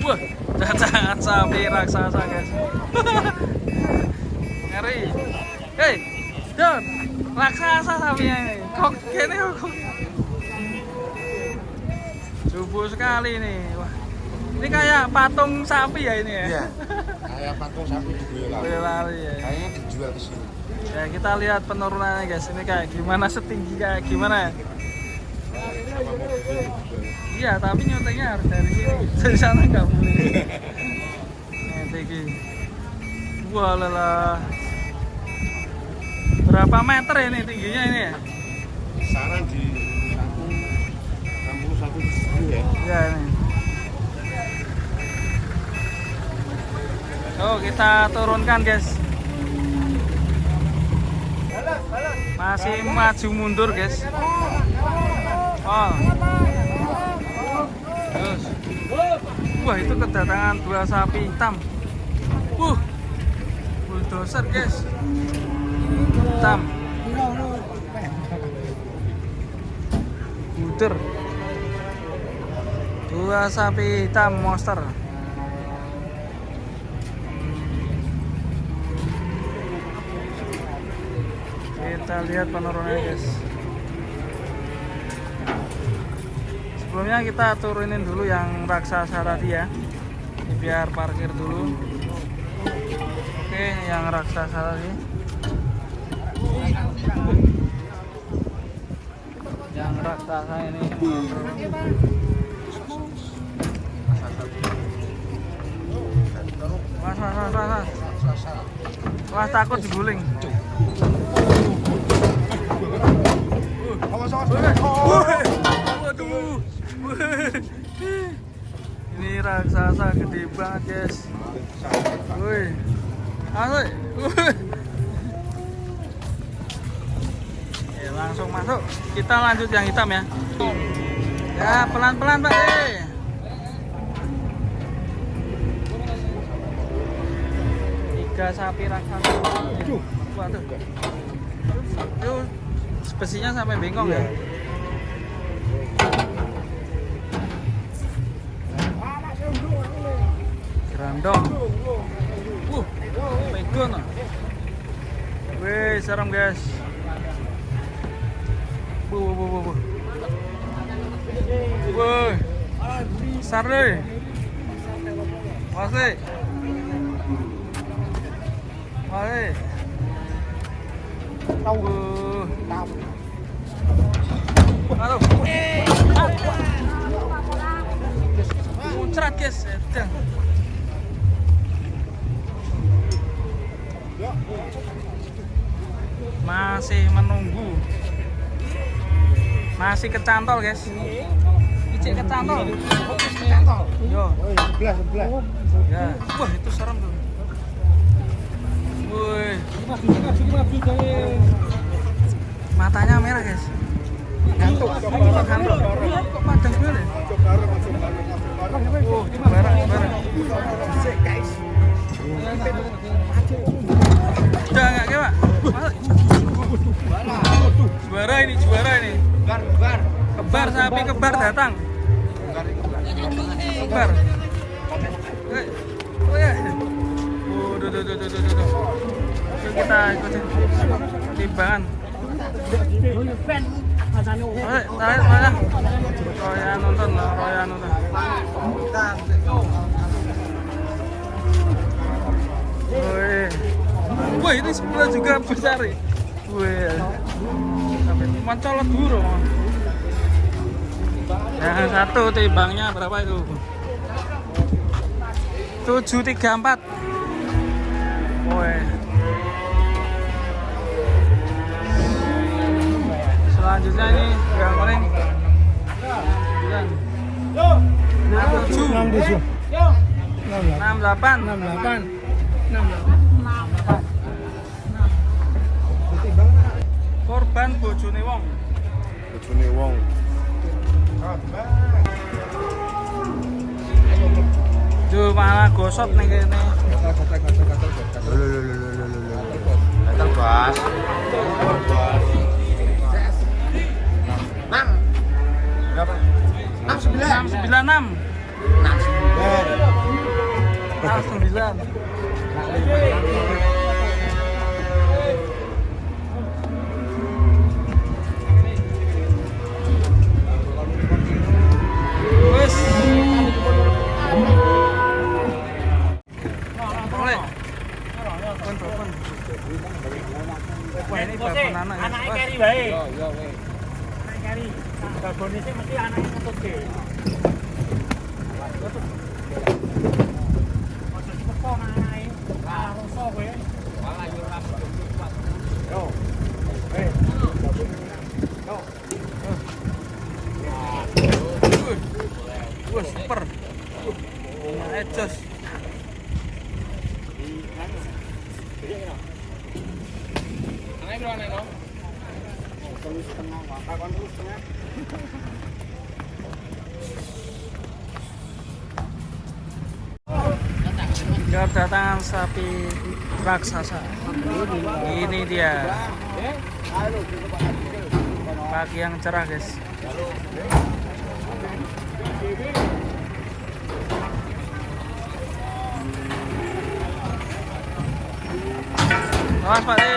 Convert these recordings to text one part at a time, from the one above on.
Wah, cacahan sapi raksasa guys. Ngeri. Hei, Don, raksasa sapinya ini. Kok gini kok? Subur sekali nih. Wah, ini kayak patung sapi ya ini ya? Iya, kayak patung sapi di Boyolali ya. Kayaknya dijual ke sini. Ya kita lihat penurunannya guys. Ini kayak gimana, setinggi kayak gimana? Iya, tapi nyotengnya harus dari sini. Dari sana nggak boleh. Nih tinggi. Wah lelah. Berapa meter ini tingginya ini ya? Saran di 61 ya. Ya ini. Oh kita turunkan guys. Masih maju mundur guys. Oh. Terus. Wah itu kedatangan 2 sapi hitam. Bulldozer guys. Hitam. Buder. 2 sapi hitam monster. Kita lihat penurunannya guys. Sebelumnya kita turunin dulu yang raksasa tadi ya. Ini biar parkir dulu. Oke, yang raksasa tadi. Yang raksasa ini. Wah takut diguling. Waduh. Ini raksasa gede banget guys. Woi. Masuk. Langsung masuk. Kita lanjut yang hitam ya. Ya pelan-pelan Pak. 3 sapi raksasa. Waduh. Itu spesinya sampai bengkong ya. Grandong. Megon. Wih, serem guys. Wih. Besar deh. Masih. Aduh. Muncrat guys. Masih menunggu. Masih kecantol guys. Icik kecantol. Yo. Sebelah. Ya. Wah itu serem tuh. Woi. Matanya merah guys. Gantuk. Kok padang banget. Oh, barang. Guys. Udah enggak ke Pak? Juara ini. Kembar sapi kembar datang. Kembar. Oh ya. Tuh. Kita ikutin timbangan. Tarik mana? Royan nonton. Wih, ini sebelah juga besar nih. Wih, mencolot dulu. Yang satu timbangnya berapa itu? 734. Wih. Selanjutnya ini yang paling 67 68 korban bojone wong. Duh malah gosot nih kayaknya. Gatal bas. 696. 69. 9. Wes. Boleh. Pun. Wah, ini babon anak ya. Anake keri wae. Yo weh. Anake keri. Babone sih mesti anake ngetutke. Ojo dipekok anake. Ah, rasa kowe. Malah yo ora kuat. Yo. Yo. Wah, super. Ecos. Kedatangan sapi raksasa. Ini dia. Pagi yang cerah, guys. Awas Pak De.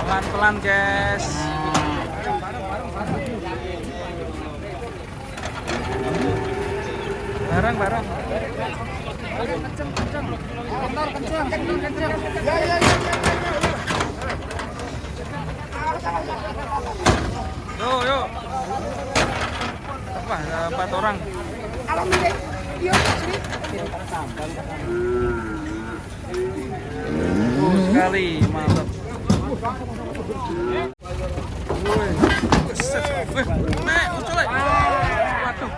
Pelan-pelan guys. Bareng. Kenceng. Ya. Yo. Apa? Ada 4 orang. Sekali, mantap. Ucul. Waduh.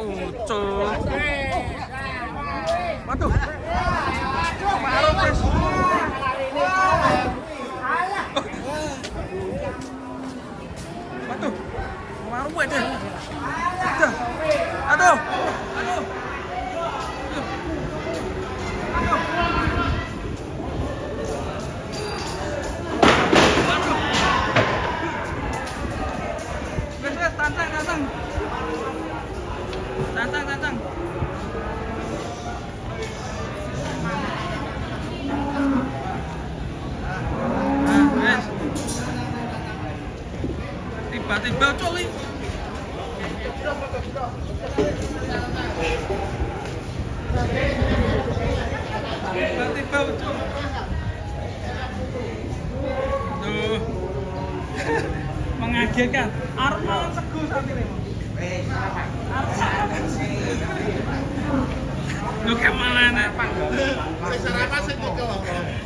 Ucul. Waduh. Maruk, guys. Waduh. Maruk deh. Aduh. Tantang. Nah, guys. Tiba-tiba coli. Tiba-tiba coli. Tuh. Mengagetkan. Arma teguh saat ini. Lu kemana nih? Sarapan sing kok.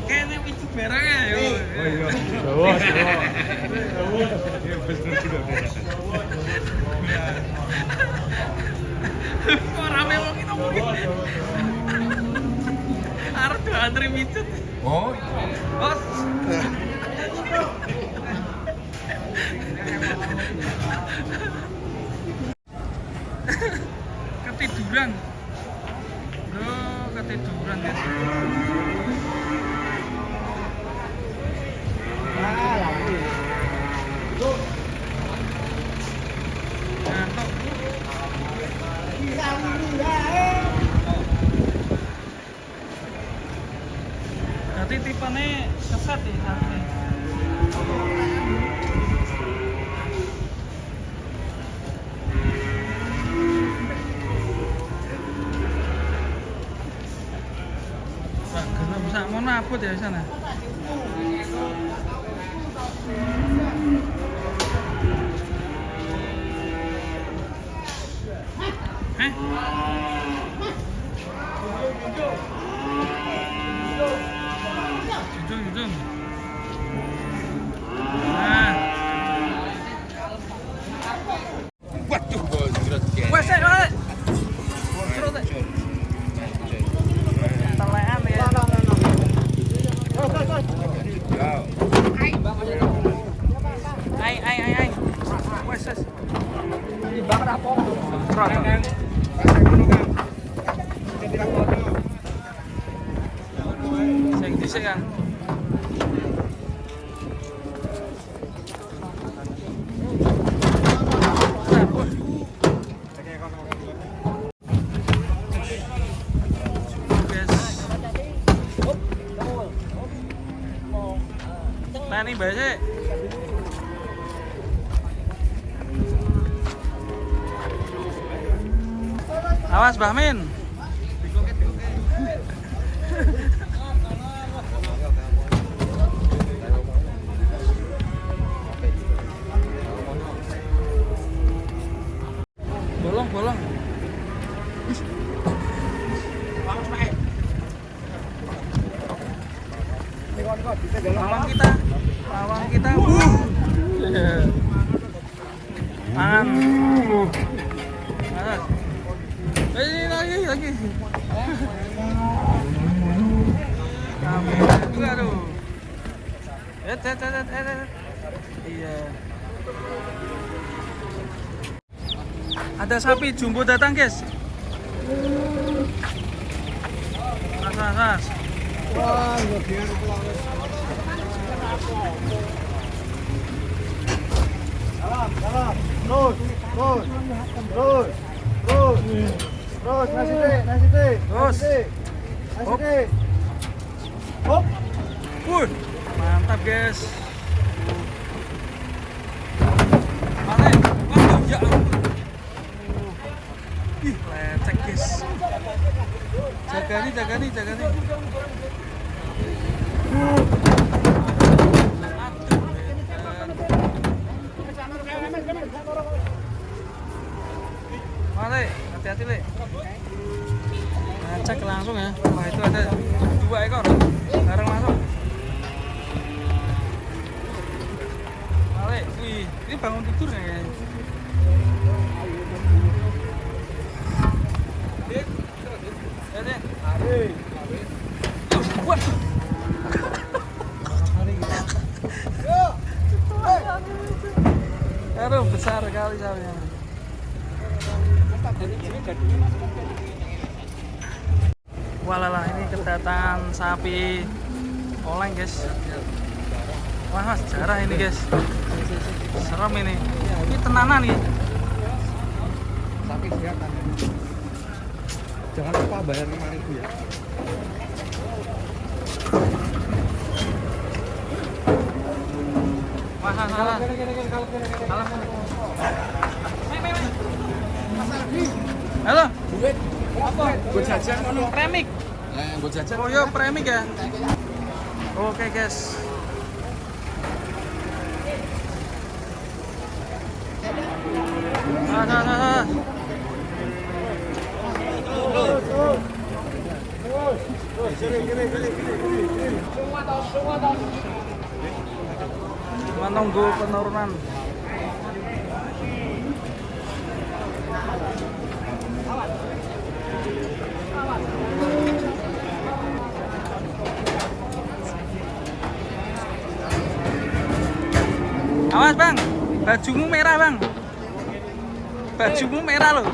Kayaknya picu barang ya. Oh iya. Jawa. Iya bener juga. Kok rame wong iki ngomong. Arep antri micut. Oh. Bos. Ketiduran. Ketiduran guys. Ngantuk. Jadi tipenya keset ya saat ini. Mau nabut ya di sana. Jujur. Nah. Waduh, bonjrot ya. Wes, bonjrot. Telekan ya. Ai. Wes. Timbang apa? Bonjrot. Sing dhisik kan. Mbak. Awas Mbah Min. Bolong. Lawang kita. Tangan. Ini lagi. Kamera juga tuh. Iya. Ada sapi jumbo datang, guys. Ras. Wah, biar pulang. Salam. Terus, nasi teh. Terus. Hop. Mantap, guys. Mana? Ya ampun. Ih, lecek, guys. Jaga nih. Mari, hati-hati, Le. Nah, cek langsung ya. Wah, itu ada 2 ekor. Bareng masuk. Mari, wih, ini bangun tidur ya. Aduh, besar kali sapinya. Walalah, ini kedatangan sapi oleng, guys. Wah, sejarah ini, guys. Serem ini. Ini tenanan nih. Sapi siapkan. Jangan lupa bayar 5.000 ya. Wah, salah. Halo. Duit. Apa? Gue jajan ngono. Premik. Gue jajan. Oh, yo premik ya. Oke, guys. Nah. Menunggu penurunan. Awas bang, bajumu merah bang. Bajumu merah loh.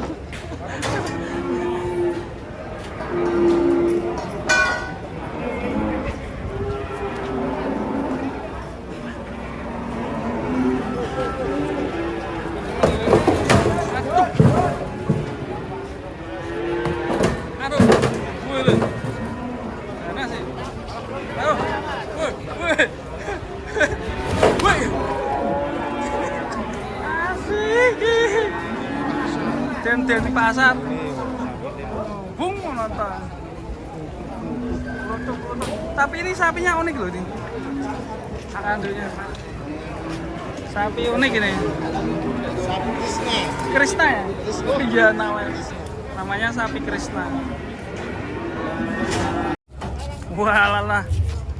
Den di pasar. Bung nonton. Tapi ini sapinya unik loh ini. Akandonya. Sapi unik ini. Sapi Krishna ya? Iya namanya sapi Krishna. Wah,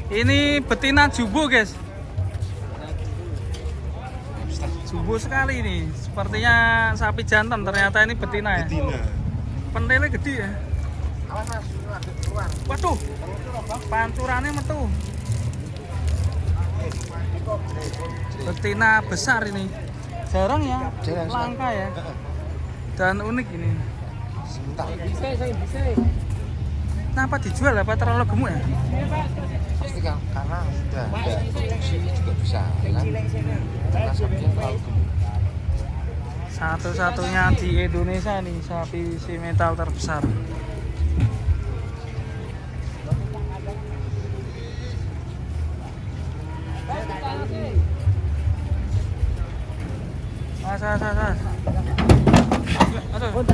ini betina jumbo, guys. Jumbo sekali ini. Sepertinya sapi jantan, ternyata ini betina ya. Pentilnya gede ya. Waduh, pancurannya metu. Betina besar ini. Jarang ya, langka ya. Dan unik ini. Kenapa dijual? Apa terlalu gemuk ya? Pasti karena sudah ada produksi juga bisa kan. Karena sapinya terlalu gemuk. Satu-satunya di Indonesia nih sapi simental terbesar. Mas. Aduh.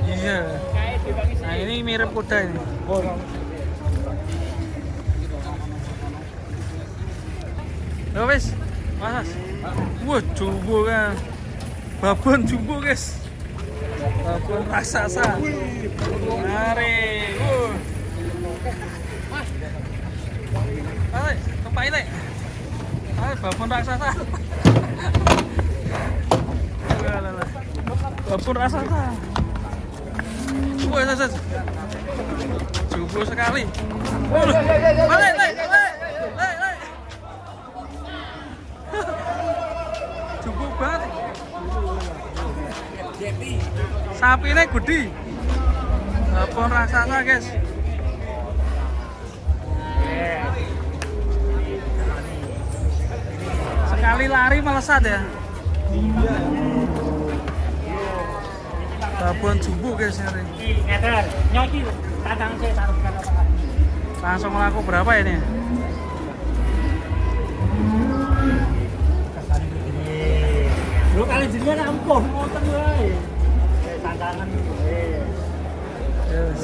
Iya. Nah ini mirip kuda ini. Yo wis, Mas. Wah, jumbo kan. Babon jumbo, guys. Babon raksasa. Mari. Ayo, kepain nek. Ayo, babon raksasa. Babon raksasa. Wah, jumbo sekali. Balik. Jumbo banget. Sapi ini gede. Babon raksasa, guys. Sekali lari melesat ya. Babon jumbo, guys, ini. Langsung laku berapa ini? Lu kali jenengan ampun ngoten wae. Tantangan. Yes.